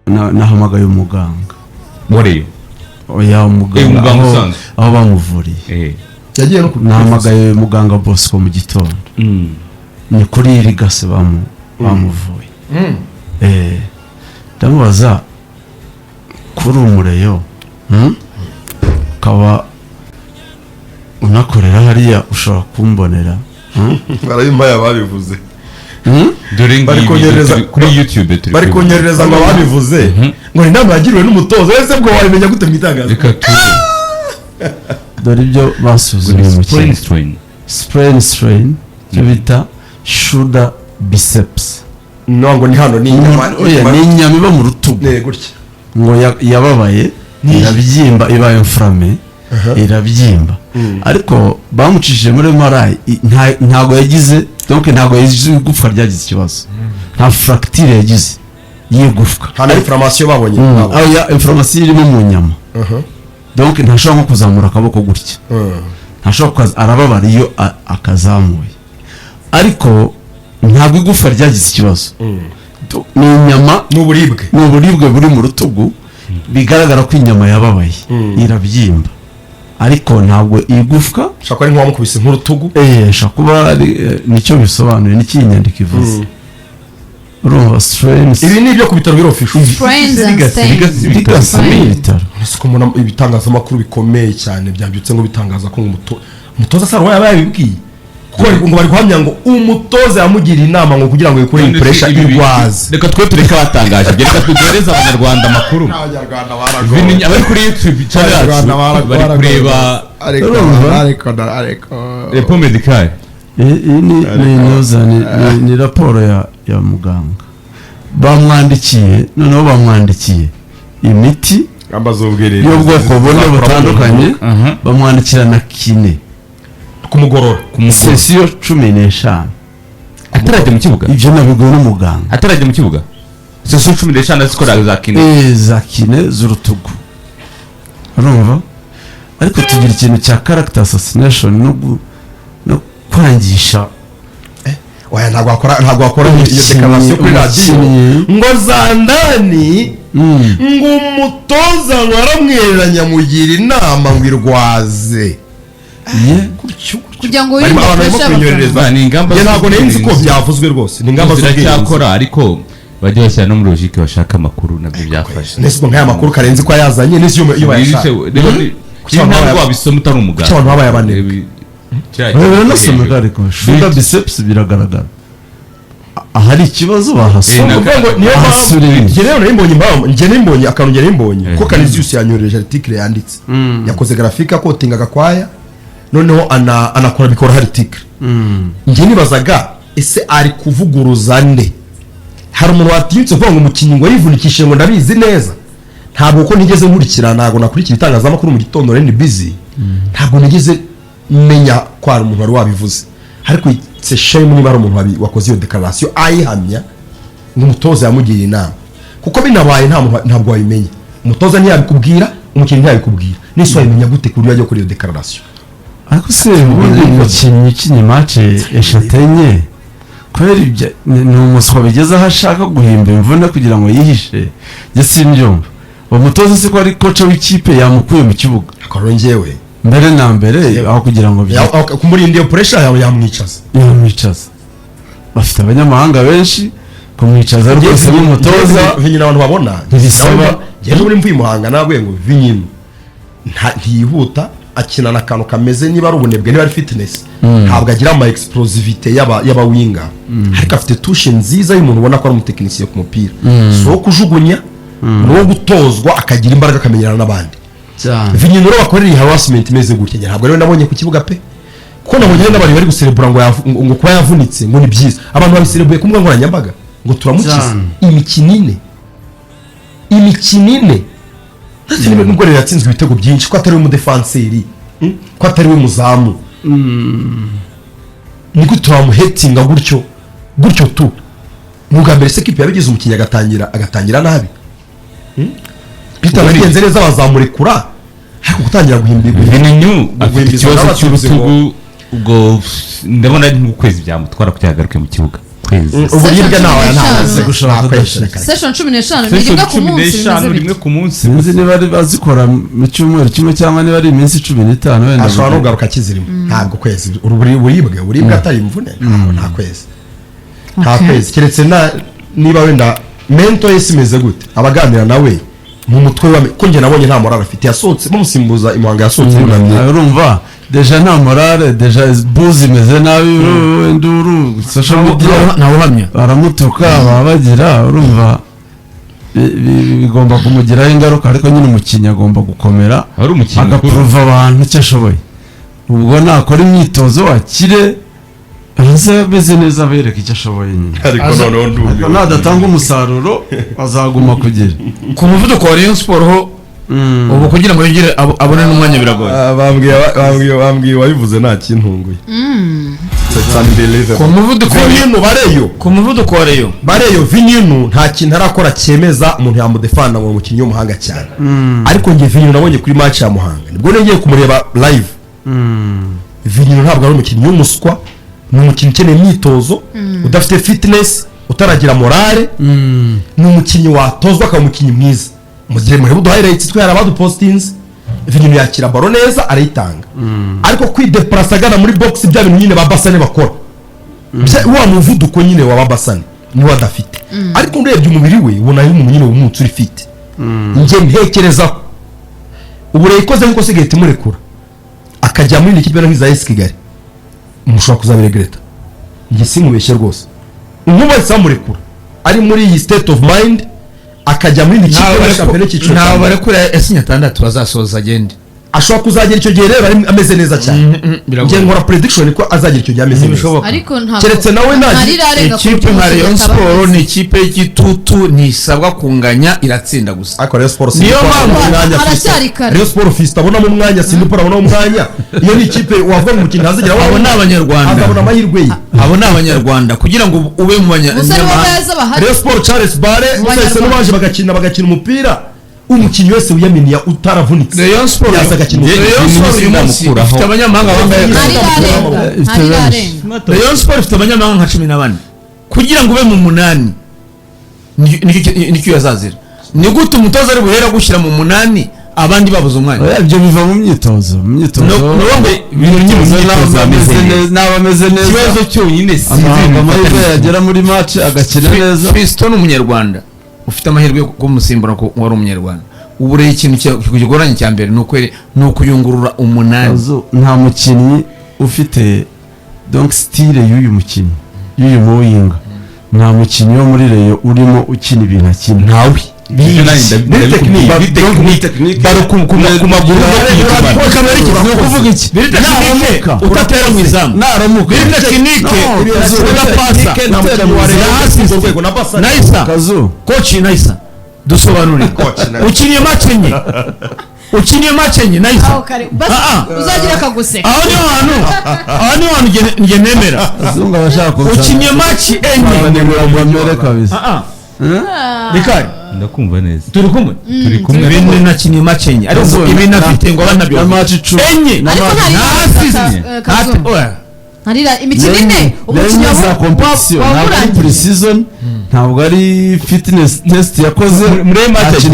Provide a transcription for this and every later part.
nahamagaye umuganga wari oya umuganga aho bamuvuriye yagiye no nahamagaye muganga Bosco mu gitondo ni kuri irigase bamuvuye ndamubaza kuri umureyo kaba unakorera hariya ushobora kumbonera barabimaya babivuze kuri YouTube bari konyereza ngo babivuze ngo inama yagiriwe n'umutozo ese bwo wabimenya gute mu itangazo dore ibyo basuzumye mu sprain strain cyo bita shoulder biceps ngo ni hano ni inyama iba mu rutugu gutya ngo yababaye irabyimba ibaye inflammé irabyimba ariko bamucishije muri MRI ntago yagize donc ntago yagize igufwa ryagize ikibazo nta fracture yagize yigufwa hano inflammation babonye ya inflammation irimo mu nyama donc ntashobora nko kuzamura akaboko gutya ntashobora arababara iyo akazamuye ariko ntabwo igufwa ryagize ikibazo ni inyama n'uburibwe buri mu rutugu bigaragara ko inyama yababaye irabyimba ariko ntabwo igufwa shaka ari nk'uwamukubise nk'urutugu shaka kuba nicyo bisobanuye n'iki inyandiko ivuze urumva strains ibi ni ibyo ku bitaro biro official strains and stains ko mbona ibitangazamakuru bikomeye cyane byabyutse ngo bitangaza ko umutoza saro yabibwiye kuko ngo bari guhamya ngo umutoza yamugira inama ngo kugira ngo yikore pressure igwaze reka twe tureka batangaje reka tugereza abanyarwanda makuru abari kuri YouTube channel bari kureba report medical ni raporo ya muganga bamwandikiye imiti y'ubwoko bune butandukanye bamwandikira na kine kumugorora sesiyo 15 atarajya mu kibuga ibyo nabigwe n'umuganga atarajya mu kibuga sesiyo 15 zikora za kine z'urutugu urumva ariko tugira ikintu cya character assassination no kwangisha oya ntabwo akora iyo declaration kuri radio ngo zandani ngo umutoza waramweranya mugira inama ngo irwaze kugira ngo yimufashe ni ingamba ntabwo nenzi ko byavuzwe rwose ni ingamba ziracyakora ariko bajya bashyira no muri logique bashaka amakuru nabyo byafashe nese nk'aya makuru karenzi ko yazanye nese iyo bayashaka ntabwo wabisoma utari umuganga cyangwa babaye abane nasomeka ariko shoulder biceps biragaragara ahari ikibazo bahasoma niyo mpamvu njye nimbonye akantu njye nimbonye ko Canisius yanyoreje article yanditse yakoze graphique akotinga gakwaya noneho anakora bikora hari article njye nibazaga ese ari kuvuguruza nde hari umuntu watinyutse kuvuga ngo umukinnyi ngo yivunikishije ngo ndabizi neza ntabwo ko nigeze nkurikira ntabwo nakurikira itangazamakuru mu gitondo rero ni busy ntabwo nigeze menya ko ari umuntu wari wabivuze ariko c'est shame niba ari umuntu wakoze iyo declaration ayihamya ngo umutoza yamugiriye inama kuko binabaye ntabwo wabimenya umutoza ntiyabikubwira umukinnyi ntiyabikubwira nese wabimenya gute kuri yajya kuri iyo declaration ariko se umukinnyi ukinnye match eshatenye kubera ibyo ni umuswa bigeze aho ashaka guhimba imvune kugira ngo yihishe njye simbyumva uwo mutoza se ko ari coach w'ikipe yamukuye mu kibuga akarongewe mbere na mbere aho kugira ngo kumurinda iyo pressure yamwicaza bafite abanyamahanga benshi kumwicaza rwose n'umutoza vinyina abantu babona ntibisaba yari muri mvuye muhanga nabwe ngo vinyina ntiyihuta akina na kantu kameze niba ari ubunebwe niba ari fitness ntabwo agira ama explosivité yaba winga ariko afite touche nziza y'umuntu ubona ko ari umutekinisiye ku mupira so kujugunya no gutozwa akagira imbaraga akamenyana n'abandi vinyina ro bakorera harassment imeze gutya ntabwo rero nabonye ku kibuga pe ko nabonye n'abari bari guserebura ngo kuba yavunitse ngo ni byiza abantu babiserebuye kumwe ngo nanyambaga ngo turamukiza imikinine ndetse nubwo rero yatsinzwe ibitego byinshi ko atari we mudefanseri ko atari we muzamu niko turamuhetinga gutyo tu n'ubwa mbere se kipe yabigize umukinnyi agatangira nabi bitanagenze neza bazamurekura ariko gutangira guhimbirwa ibintu afite ikibazo cy'urutugu ubwo ndabona ari nk'ukwezi byamutwara kugira agaruke mu kibuga kwezi uburibwe nawe ntaze gushaka kwesheka session 15 session ni rimwe ku munsi sinzi niba ari bazikora mu cyumweru kimwe cyangwa niba ari iminsi 15 wenda ashobora no kugaruka kizirimo ntabwo kwezi uburibwe atari imvune nta kwezi nta kwezi keretse niba wenda mento yesi imeze gute abaganira nawe mu mutwe wa ko nge nabonye nta morale afite yasohotse bamusimbuza imuhanga yasohotse yunamye urumva deja nta morale deja buzi imeze nabi induru social media ntawe uhamya baramutuka babagira urumva bigomba kumugiraho ingaruka ariko nyine umukinnyi agomba gukomera agaprova abantu icyo ashoboye ubwo nakora imyitozo akire aze beze neza bereka icyo ashoboye nyine ariko noneho nadatanga umusaruro azaguma kugira ku muvuduko wa Rayon Sport ho ubu kugira ngo yongere abone n'umwanya biragoye bambwiye wabivuze nta kintunguye ku muvuduko Vinyinu bareyo ku muvuduko wa Rayon bareyo Vinyinu nta kintu arakora cyemeza umuntu yamudefana mu mukinnyi w'umuhanga cyane ariko nge Vinyinu nabonye kuri match ya Muhanga nibwo ngiye kumureba live Vinyinu ntabwo ari umukinnyi w'umuswa ni umukinnyi ukeneye imyitozo udafite fitness utaragira morale ni umukinnyi watozwa akaba umukinnyi mwiza mugihe muri budu highlights twara abadupostinze Vinyinu yakira baro neza arayitanga ariko kwideplasa agana muri box bya bintu nyine babasane bakora wa muvuduko nyine wa babasane ni wadafite ariko ndebye umubiri we ubona ari umuntu nyine w'umunsi uri fit nge ntekereza ubure ikoze nkuko sigaye timurekura akajya muri ikipe nk'iza AS Kigali mushobora kuzabiregreta nge sinkubeshye rwose nkuba samurekura ari muri iyi state of mind akajya muri ikipe ya champion cyiciro ntawe barekura yasinye 6 bazasoza agende ashobora kuzagera icyo gihe rero ameze neza cyane nge nkora prediction ko azagera icyo gihe ameze neza ariko ntabwo keretse nawe ikipe nka Rayon Sport ni ikipe y'igitutu ntisabwa kunganya iratsinda gusa ariko Rayon Sport niyo mpamvu aracyari kare Rayon Sport fista abona mu mwanya sindipora abona mu mwanya iyo ni ikipe wavuga mu mukino hazagera abo ni abanyarwanda azabona amahirwe ye abo ni abanyarwanda kugira ngo ube mu banyarwanda Rayon Sport Charles Bare bose n'abaje bagakina umupira umukinnyi wese wiyaminiya utaravunitse Rayon Sport uyu munsi ifite abanyamahanga bambaye Rayon Sport ifite abanyamahanga nka 14 kugira ngo ube mu 8 nicyo yazazira ni gute umutoza ari buhera gushyira mu 8 abandi babuze umwanya ibyo biva mu myitozo n'abameze neza ikibazo cyonyine amahirwe yagera muri match agakina neza Fiston umunyarwanda ufite amahirwe yo kumusimbura ko wari umunyarwanda ubureye ikintu kigoranye cya mbere ni ukuyungurura 8 nta mukinnyi ufite donc style y'uyu mukinnyi y'uyu muwinga nta mukinnyi wo muri Rayon urimo ukina ibintu akina ntawe kuvuga iki utatera mu izamu naramuka Naisa koci Naisa dusobanurire ukinye match enye Naisa uzagira akaguseka aho ni hantu nge nemera azunga bashaka ukinye match enye bamere kabisa Rikari ndakumva neza turi kumwe ibintu nakinye match enye ariko ibintu afite ngo banabyo match 10 enye harira imikino ine umukinnyi wa competition ntabwo ari pre-season ntabwo ari fitness test yakoze muri match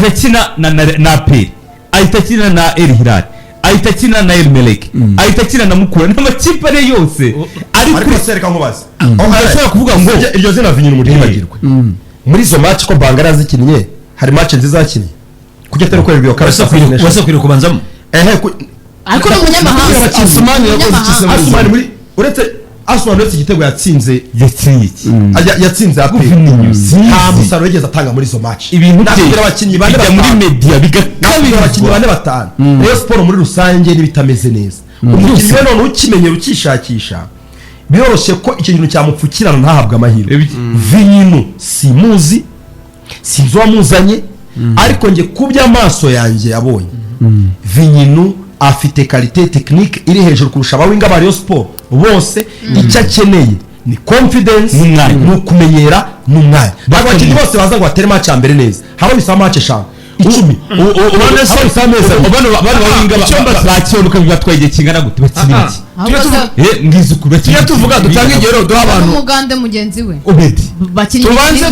akina na APR ahita akina na El Hilal ahita akina na El Merreikh ahita akina na Mukura n'amakipe ari yose ariko sereka nkubaza ashobora kuvuga ngo iryo zina Vinyinu muri bagirwe muri izo match ko Bangara zikinnye hari match nziza yakinnye kujya atari kwereka iyo karasa kwire kubanzamo ariko n'umunyamahanga Asumani muri uretse igitego yatsinze yatsinze APR nta musaruro yigeze atanga muri izo match ibintu bye abakinnyi bane muri media bigakabira abakinnyi bane batanu Rayon Sport muri rusange nibitameze neza umukinnyi we none ukimenyera ukishakisha biroroshye ko icyo kintu cyamupfukirana ntahabwe amahirwe Vinyinu simuzi sinzi wamuzanye ariko nge kubya amaso yanjye yabonye Vinyinu afite qualité technique iri hejuru kurusha abawinga ba Rayon Sport bose icyo akeneye ni confidence ni kumenyera n'umwanya abakinnyi bose baza ngo batere match ya mbere neza haba bisaba match 5 icumi bano bahinga bakionuka bibatwaye igihe kingana gute bakina iki ngize ukuri tujye tuvuga dutanga ingero duha abantu umugande mugenzi we obedi bakinnyi tubanze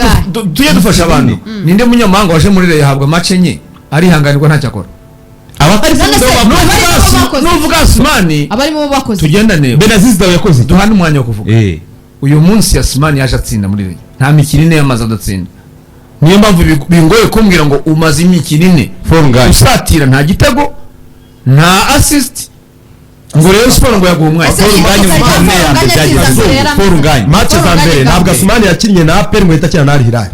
tujye dufasha abantu ninde munyamahanga waje muri Rayon yahabwa match enye arihanganirwa ntacyo akora nuvuga Asmani abarimo bakoze tugendane Benazizi dawe yakoze duhana umwanya wo kuvuga uyu munsi Asmani yaje atsinda muri Rayon nta mikino ine yamaze adatsinda niyo mpamvu bingoye kumbwira ngo umaze imikino ine usatira nta gitego nta assist ngo Rayon Sport ngo yaguha umwanya match za mbere ntabwo Asmani yakinnye na APR ngo yitakira na Al Hilal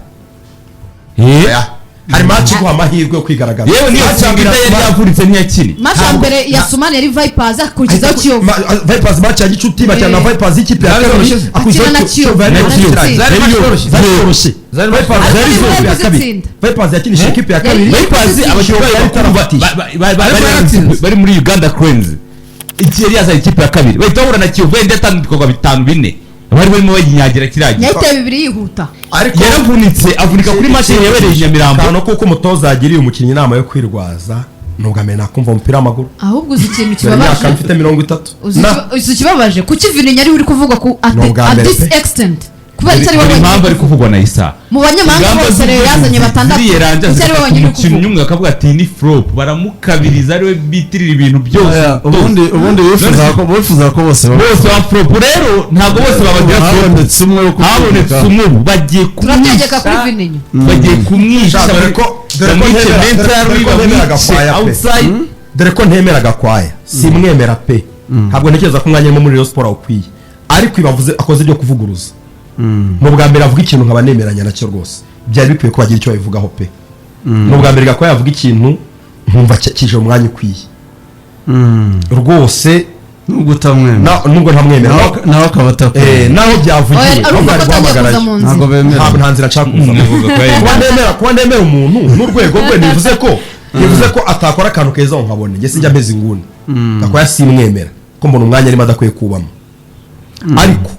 hari match iguha amahirwe yo kwigaragaza yewe niyo cyangwa yari yavuritse ntiyakini match ya mbere ya Asmani yari Vipers akurikizaho Kiyovu Vipers match ya gicuti bakina na Vipers ikipe ya kabiri akurikizaho na Kiyovu Vipers yakinisha ikipe ya kabiri Vipers bari muri Uganda Cranes iki yari yaza ikipe ya kabiri bahita bahura na Kiyovu wenda atandukwa bitanu bine bari barimo baginyagira kiragiye yahita bibiri yihuta ariko yaravunitse avunika kuri match yabereye i Nyamirambo kano kuko umutoza yagiriye umukinnyi inama yo kwirwaza nubwo amena kumva umupira w'amaguru ahubwo uzi ikintu kibabaje mfite 30 uzi kibabaje kuki Vini yari uri kuvuga ku at this extent kubera cyari wowe impamvu ari kuvugwa na Isa mu banyamahanga bose rero yazanye batandatu cyari wenyine kunyumwe akavuga ati ni flop baramukabiriza ariwe bitirira ibintu byose ubundi wifuza ko bose ba flop rero ntabwo bose babagira habonetse umwe wo habonetse umwe bagiye turategeka kuri Vini bagiye kumwisha dore ko ntemera gakwaya simwemera pe ntabwo ntekereza ko umwanya muri Rayon Sport awukwiye ariko ibavuze akoze ibyo kuvuguruza mu bwa mbere avuga ikintu nkaba nemeranya nacyo rwose byari bikwiye ko bagira icyo babivugaho pe mu bwa mbere gakwaya avuga ikintu nkumva kije umwanya ukwiye rwose nubwo utamwemera nubwo ntamwemera nawe akaba atakwemera naho byavugiye ntabwo bemera nta nzira nshaka kuba nemera umuntu n'urwego rwe nivuze ko atakora akantu keza ngo nkabone njye sinjya ameze inguni gakwaya simwemera ko mbona umwanya arimo adakwiye kubamo ariko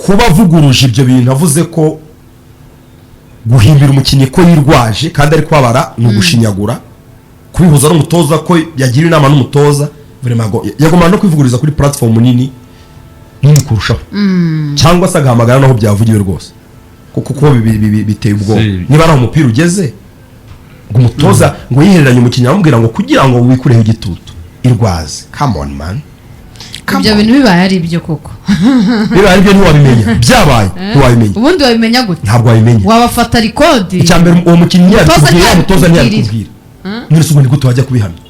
kuba avuguruje ibyo bintu avuze ko guhimbira umukinnyi ko yirwaje kandi ari kubabara ni ugushinyagura kubihuza n'umutoza ko yagira inama n'umutoza yagomba no kwivuguriza kuri platform nini kurushaho cyangwa se agahamagara naho byavugiwe rwose kuko biteye ubwoba niba ari umupira ugeze ngo umutoza ngo yihereranye umukinnyi amubwira ngo kugira ngo wikureho igitutu irwaze come on man ibyo bintu bibaye ari ibyo koko bibaye ari byo ntiwabimenya byabaye ntiwabimenya ubundi wabimenya gute ntabwo wabimenya wabafata rekodi icyambere uwo mukinnyi yabikubwira umutoza ntiyabikubwira mwese ubundi gute wajya kubihamya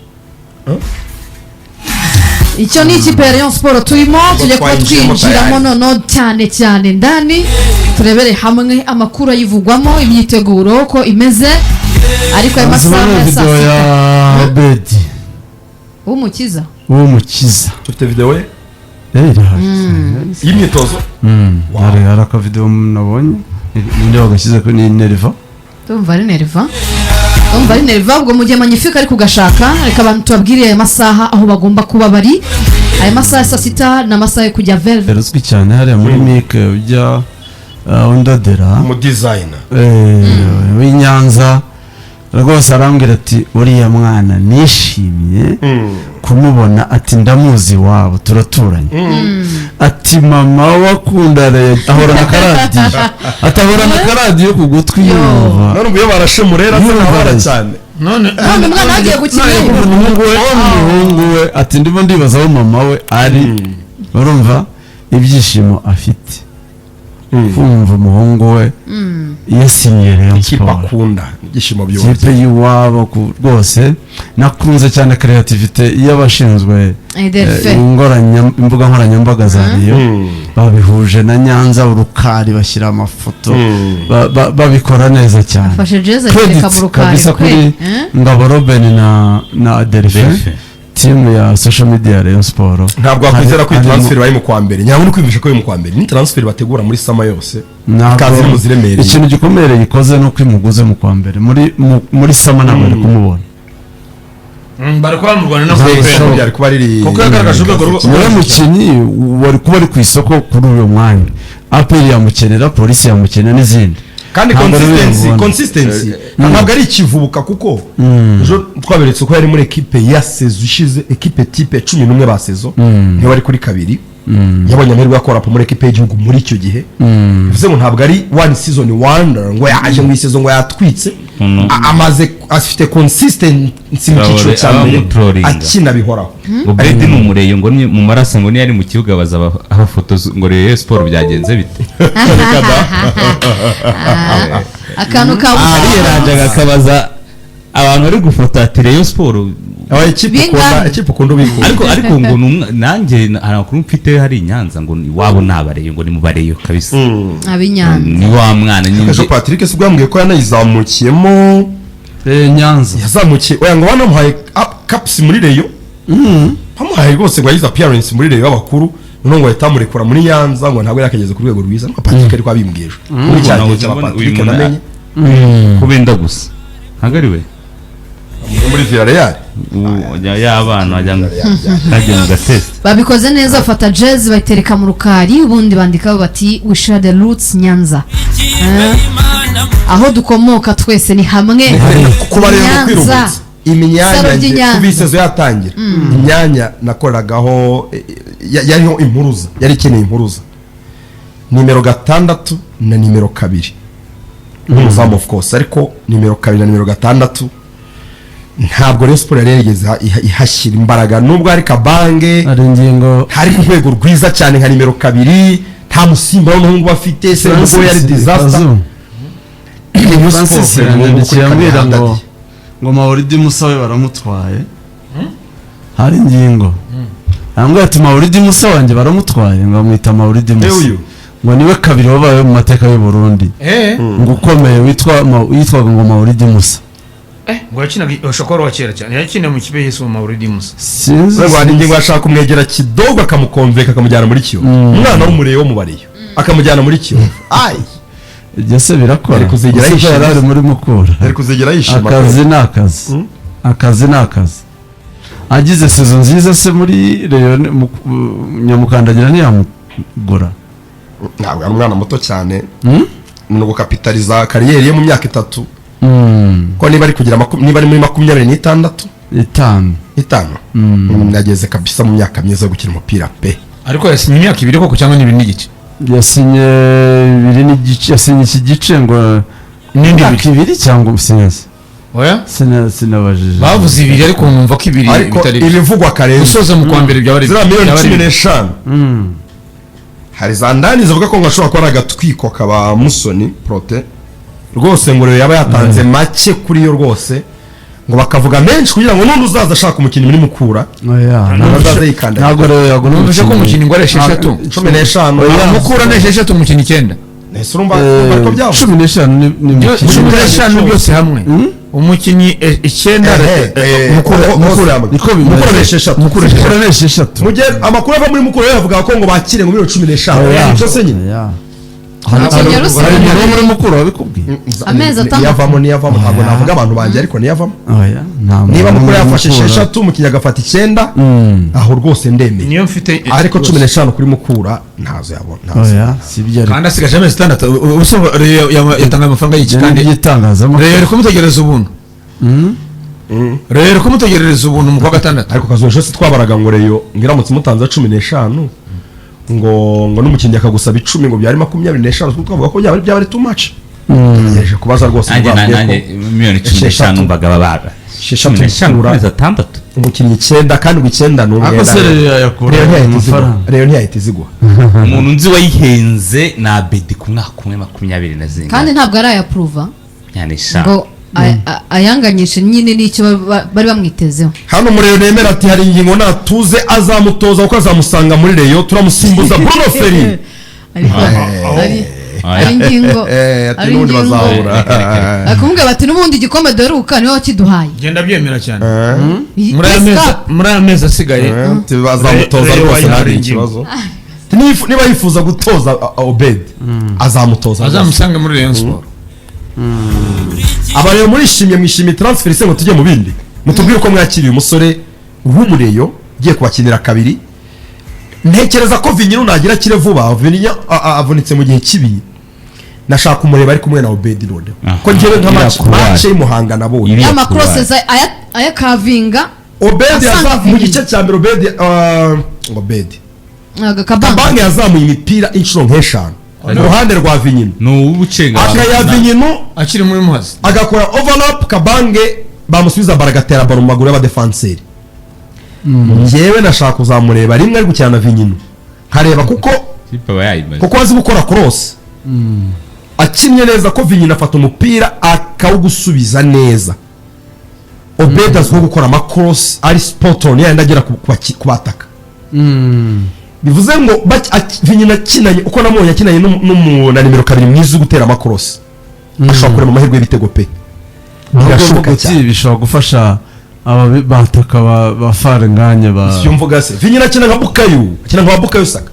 icyo ni ikipe ya Rayon Sport turimo tujya kuba twinjiramo noneho cyane ndani turebere hamwe amakuru ayivugwamo imyiteguro ko imeze ariko ayo masaha ya saa ya Bedi w'umukiza ufite video ye y'imyitozo hari akavideo nabonye ninde wagashyize ko ni Nerva tumva ari Nerva ubwo mu gihe Magnifique ari kugashaka reka abantu tubabwire aya masaha aho bagomba kuba bari aya masaha ya saa sita n'amasaha yo kujya Verve yaruzwi cyane hariya muri Mike ujya undodera mu designer w'Inyanza rwose arambwira ati uriya mwana nishimye kumubona ati ndamuzi wabo turaturanye ati mama wakunda ahorana akaradiyo ku gutwi yumva none ubu iyo barashemurera ntabara cyane none umwana agiye gukina umuhungu we ati ndimo ndibaza aho mama we ari urumva ibyishimo afite kumva umuhungu we yasinye Rayon Sport akunda ibyishimo byose ikipe y'iwabo rwose nakunze cyane creativity y'abashinzwe imbuga nkoranyambaga za Rayon babihuje na Nyanza urukari bashyira amafoto babikora neza cyane afashe jeze kereka mu rukari kuri Ngabo Robin na Adelphin team ya social media Rayon Sport ntabwo akwizera ko transfer bari mu kwa mbere nyabwo kwimvisha ko mu kwa mbere ni transfer bategura muri sama yose kazi mu ziremereye ikintu gikomere gikoze no kwimuguze mu kwa mbere muri sama nabwo ari kumubona bari kuba mu Rwanda byari kuba riri kuko yagaragaje urwego rwo mukinyi wari kuba ari ku isoko kuri uyu mwanya APR yamukenera polisi yamukenera n'izindi kandi Ntabwo ari we mubona. consistency ntabwo ari ikivubuka kuko ejo twaberetse ko yari muri ekipe ya sezo ishize ekipe type 11 ba sezo niyo bari kuri kabiri yabonye amahirwe yo gukora muri ekipe y'igihugu muri icyo gihe bivuze ngo ntabwo ari one season wonder ngo yaje mu sezo ngo yatwitse amaze afite consistency mu cyiciro cya mbere akina bihoraho Bredi ni umureyo ngo mu maraso ngo niyo ari mu kibuga baza abafotozi ngo Rayon Sport byagenze bite akantu ka ariyeranje akabaza abantu bari gufota Rayon Sport ekipe ukunda ubikunda ariko ngo nanjye hari amakuru mfite hari Nyanza ngo wabo nabareyo ngo ni mu bareyo kabisa abinyanza ni wa mwana nyine ejo Patrick se bwambwiye ko yanayizamukiyemo Nyanza yazamukiye oya ngo banamuhaye caps muri Rayon bamuhaye rwose ngo yagize appearance muri Rayon y'abakuru none ngo yatamurekura muri Nyanza ngo ntabwo yakageze ku rwego rwiza ngo Patrick ariko abimbwije muri cyagiye cya Patrick namenye kubenda gusa ntabwo ari we muri Villarreal y'abana wajyanga kagiye mu gatest babikoze neza bafata jazz bayitereka mu rukari ubundi bandikaho bati we share the roots Nyanza aho dukomoka twese ni hamwe kuba rero kwirubutsa imyanya ry'Inyanza. kubisezo yatangira imyanya nakoragaho yariho impuruza yari ikeneye impuruza nimero 6 na nimero 2 n'umuzamu of course ariko nimero 2 na nimero 6 ntabwo Rayon Sport yarigeze ihashyira imbaraga nubwo ari Kabange ari ingingo hari ku rwego rwiza cyane nka nimero 2 nta musimba n'umuhungu bafite se ngo yari disaster Francis yambwira ngo Mauridi Musa we baramutwaye hari ingingo ambwira ati Mauridi Musa wanjye baramutwaye ngo amwita Mauridi Musa ngo niwe kabiri wabaye mu mateka y'u Burundi ngo ukomeye witwaga ngo Mauridi Musa ngo yakinaga shokoro wa kera cyane yakina mu kipe y'Yesu Mauridi Musa sinzi ngo hari ingingo ashaka kumwegera Kidogo akamukonveka akamujyana muri Kiyo umwana w'umureyo wo mubariyo akamujyana muri Kiyo ai ibyo se birakora ari kuzigera yishima ari muri Mukura ari kuzigera yishima akazi ni akazi agize sezo nziza se muri Rayon Nyamukandagira ntiyamugura ntabwo ari umwana muto cyane ni ugukapitaliza kariyeri ye mu myaka 3 ko niba ari kugira niba ari muri 26 nageze kabisa mu myaka myiza yo gukina umupira pe ariko yasinye imyaka 2 koko cyangwa n'ibindi n'igice yasinye 2 n'igice yasinye iki gice ngo n'indi 2 cyangwa ubusinzi oya sinabajije bavuze 2 ariko numva ko 2 bitari ibivugwa kare gusoza mu kwa mbere byabari zira miliyoni 15 hari za ndani zivuga ko ngashobora kuba agatwiko kaba Musoni Prote rwose ngo yaba yatanze make kuri yo rwose ngo bakavuga menshi kugira ngo n'undi uzaza ashaka umukinnyi muri Mukura ntabwo rero yagonoje ko umukinnyi ngo areshe 15 Mukura neshe 3 umukinnyi 9 nese urumva ko byabo 15 ni 15 byose hamwe umukinnyi 9 Mukura neshe 3 mu gihe amakuru ava muri Mukura yavuga ko ngo bakire ngo 15 byose nyine hari muri Mukura wabikubwiye amezi atandatu niyavamo ntabwo navuga abantu banjye ariko niyavamo niba Mukura yafashe 6 umukinnyi agafata 9 aho rwose ndemeye niyo mfite ariko 15 kuri Mukura ntazo yabona sibyo kandi asigaje amezi 6 ubusaba yatanga amafaranga y'iki kandi yitangazamo rero kumutegereza ubuntu rero kumutegereza ubuntu mu kwa 6 ariko kazoje se twabaraga ngo reyo ngiramutse mutanza 15 ngo n'umukinnyi akagusaba 10 ngo byari 25 twavuga ko byaba ari too much yaje kubaza rwose nanjye miliyoni 15 mbaga babara 6 umukinnyi 9 kandi ngo 9 n'umwe rero ntiyahita izigwa umuntu nzi wayihenze na Bedi ku mwaka umwe 20 kandi ntabwo ari approve nyanisha ngo ayanganyishe nyine n'icyo bari bamwitezeho hano murero nemera ati hari ingingo natuze azamutoza uko azamusanga muri Rayon turamusimbuza Bruno Ferri ari ingingo ati n'ubundi bazahura akumubwira bati n'ubundi igikombe duheruka niwe wakiduhaye genda byemera cyane muri aya mezi asigaye bazamutoza rwose nta ikibazo niba yifuza gutoza Obed azamutoza azamusanga muri Rayon Sport aba rero mwishimiye transfer se ngo tujye mu bindi mutubwire uko mwakiriye umusore w'umureyo ugiye kubakinira kabiri ntekereza ko Vinyi nagira kire vuba Vinyi avunitse mu gihe kibi nashaka kumureba ari kumwe na Obedi noneho Aha. ko njyewe nka Iriya couloir. match y'Imuhanga nabonye Iriya ya couloir. makrose aya kavinga Obedi asanga yaza mu Vini. gice cya mbere Obedi agakabanga Kabange yazamuye imipira inshuro nk'eshanu ku ruhande rwa Vinyino ni ubucenga akaya Vinyino akiri muri muhazi agakora overlap Kabange bamusubiza baragatera baro mu maguru y'abadefanseri njyewe nashaka kuzamureba rimwe ari gukina na Vinyino nkareba kuko kipe aba yayimaze azi gukora cross akinnye neza ko Vinyino afata umupira akawugusubiza neza Obedi azwiho gukora amacross ari spot on yenda agera ku bataka bivuze ngo Vinyino akinanye uko namubonye akinanye na nimero 2 mwiza gutera amacross ashobora kurema amahirwe y'ibitego pe birashoboka cyane bishobora gufasha aba bataka ba farenganye ba iyo mvuga se Vinyino akina nka Bukayo Saka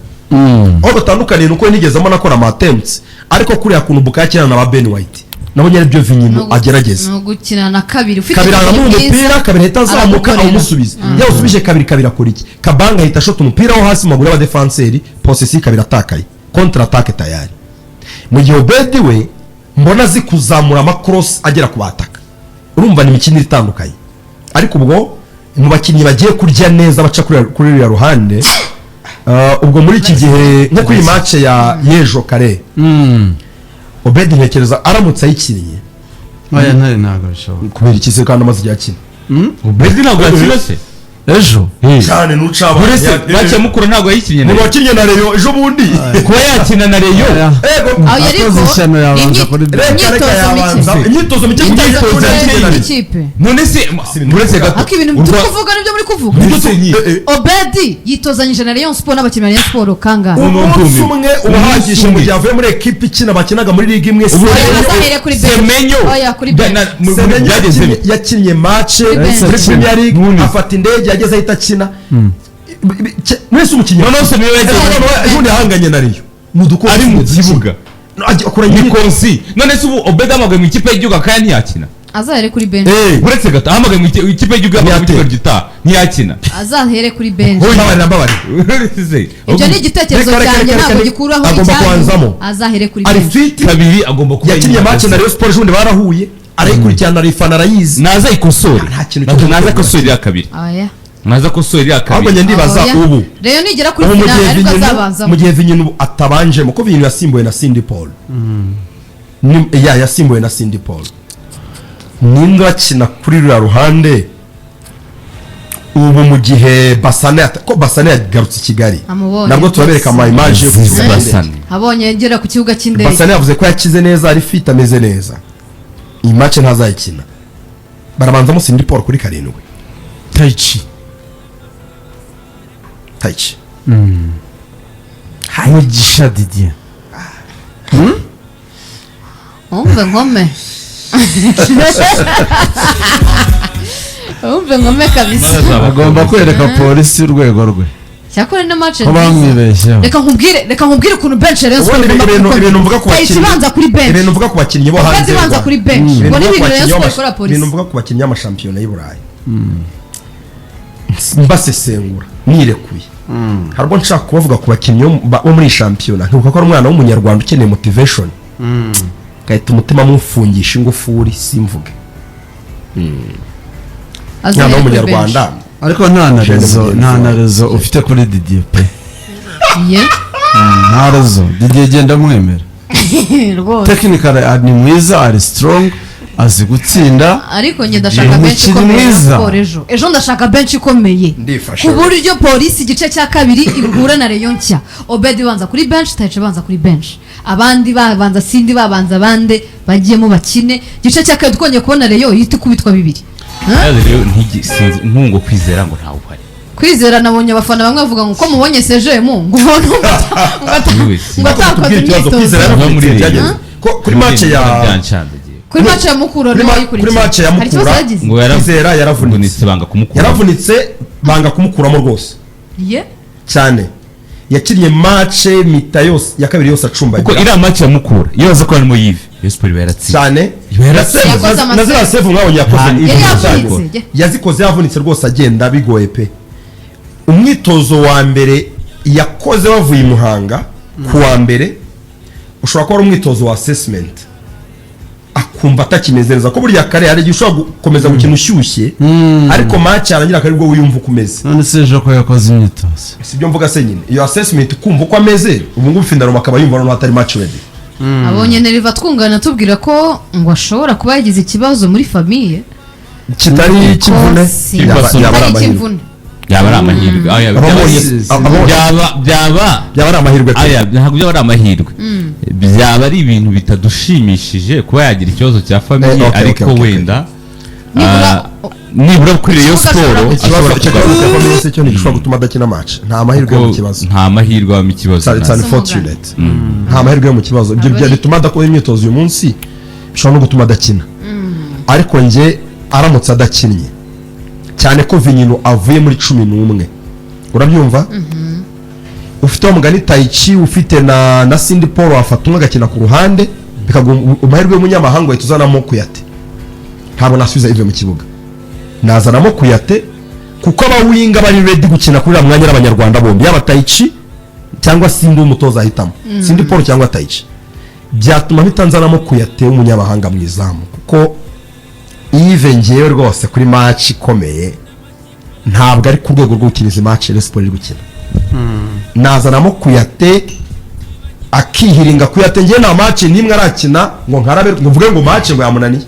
aho batandukaniye nuko nigezemo nakora ama attempts ariko kuriya kuntu Bukayo akina na ba Ben White nabonye ari byo Vinyino agerageza no gukina na kabiri ufite kabiri aramuha umupira kabiri ahita azamuka awumusubiza iyo usubije kabiri akora iki Kabanga ahita ashota umupira wo hasi mu maguru y'abadefanseri possession kabiri atakaye contre attaque tayari mu gihe Obedi we mbona azi kuzamura amacross agera ku bataka urumva ni imikino itandukanye ariko ubwo mu bakinnyi bagiye kurya neza baca kuri iriya ruhande ubwo muri iki gihe nko kuri match ya Yejo Kare Obedi ntekereza aramutse ayikinnye aya ntabwo bishoboka kubera ikize kandi amaze igihe akina Obedi ntabwo yakina se ejo cyane nucaba uretse make mukuru ntabwo yayikinnye mu nayo bakinnye na Rayon ejo bundi kuba yakina na Rayon aho yari akoze ishyano yabanza kuri imyitozo mike ikipe none se uretse gato ariko ibintu turi kuvuga nibyo muri kuvuga Obedi yitozanyije na Rayon Sport n'abakinnyi ba Rayon Sport kangahe umunsi umwe ubahagije mu gihe avuye muri ekipe ikina bakinaga muri ligue imwe azahere kuri Semenyo oya kuri bench yakinnye match muri Premier League afata indege yageze ahita akina mwese umukinnyi none se niyo yagiye ubundi ahanganye na Rayon ari mu kibuga akora ni konsi none se ubu Obedi amagaye mu ikipe y'igihugu akaya ntiyakina azahere kuri bench uretse gato ahamagaye mu ikipe y'igihugu y'amaguru gitaha ntiyakina azahere kuri bench ibyo ni igitekerezo cyanjye ntabwo gikuraho agomba kubanzamo azahere kuri ari bench fit kabiri agomba kuba yakinnye match na Rayon Sport ejo barahuye arayikurikirana arifana arayizi naza ikosore nta kintu nazo naza ikosore ya kabiri oya naza ikosore ya ahubwo kabiri njye ndibaza ubu Rayon nigera kuri finale ariko azabanza mu gihe Vinyino atabanjemo ko Vinyino yasimbuye na Cindy Paul yasimbuye na Cindy Paul ninde akina kuri ruriya ruhande ubu mu gihe Basane yagarutse i Kigali nabwo turabereka ama image abonye ngera ku kibuga cy'indege Basane yavuze ko yakize neza ari fit ameze neza iyi match ntazayikina barabanzamo Cindy Paul kuri 7 Taichi Mugisha Didier umve nkome umve nkome kabisa agomba kwereka polisi urwego rwe cyakora na match ko bamwibeshyeho reka nkubwire ukuntu bench Rayon Sport ibintu mvuga ku bakinnyi ibanza kuri bench ibintu mvuga ku bakinnyi bo hanze ibanza kuri bench ngo ni ibintu Rayon Sport ikora polisi ibintu mvuga ku bakinnyi y'amashampiyona y'i Burayi mbasesengura nirekuye harwo nshaka kubavuga ku bakinnyi bo muri shampiyona nkuko ko ari umwana w'umunyarwanda ukeneye motivation gahita umutima mufungisha ingufuri simvuge umwana w'umunyarwanda ariko nta na rezo ufite kuri Didier pe nta rezo Didier genda mwemera technically ni mwiza ari strong azi gutsinda ariko njye ndashaka bench ikomeye ejo ndashaka bench ikomeye ku buryo polisi igice cya kabiri ihura na Rayon nshya Obedi banza kuri bench Taichi banza kuri bench abandi babanza Cindy babanza bande bagiyemo bakine igice cya kabiri twongeye kubona Rayon yita kubitwa bibiri nkungo kwizera ngo ntawe uhari kwizera nabonye abafana bamwe bavuga ngo ko mubonye sejemu ngo atakoze imyitozo kuri match ya kuri match ya Mukura kuri match ya Mukura kwizera yaravunitse banga kumukuramo rwose cyane yakinnye match mita yose ya kabiri yose acumbaye kuko iriya match ya Mukura iyo baza ko harimo Yves Sport yaratsinze cyane nazira save mwabonye yakoze yazikoze yavunitse rwose agenda bigoye pe umwitozo wa mbere yakoze bavuye i Muhanga ku wa mbere ushobora kuba ari umwitozo wa assessment akumva atakimeze neza ko buriya kare hari igihe ushobora gukomeza gukina ushyushye ariko match yarangira akari bwo wiyumva uko umeze none se ejo ko yakoze imyitozo sibyo mvuga se nyine iyo assessment kumva uko ameze ubu ngubu Findaroma akaba yumva no hatari match ready abonye Neriva twungana tubwira ko ngo ashobora kuba yagize ikibazo muri famiye kitari kivune byaba ari amahirwe byaba ari amahirwe ntabwo byaba ari amahirwe byaba ari ibintu bitadushimishije kuba yagira ikibazo cya famiye ariko wenda nibura kuri iyo siporo ashobora gishobora gutuma adakina match nta mahirwe yo mu kibazo nta mahirwe yo mu kibazo it's unfortunate nta mahirwe yo mu kibazo ibyo byatuma adakora imyitozo uyu munsi bishobora no gutuma adakina ariko nge aramutse adakinnye cyane ko Vinyino avuye muri 11 urabyumva ufite wa mugani Taichi ufite na Cindy Paul afata umwe agakina ku ruhande bikaguha amahirwe y'umunyamahanga wahita uzanamo Kuyate ntabwo nasubiza ive mu kibuga nazanamo Kuyate kuko abawinga bari ready gukina kuri uriya mwanya n'abanyarwanda bombi yaba Taichi cyangwa Cindy umutoza ahitamo Cindy Paul cyangwa Taichi byatuma bitanzanamo Kuyate umunyamahanga mu izamu kuko Ive ngewe rwose kuri match ikomeye ntabwo ari ku rwego rwo gukina izi match Rayon Sports iri gukina nazanamo Kuyate akihiringa Kuyate ngewe nta match nimwe arakina ngo nkarabe ngo mvuge ngo match ngo yamunaniye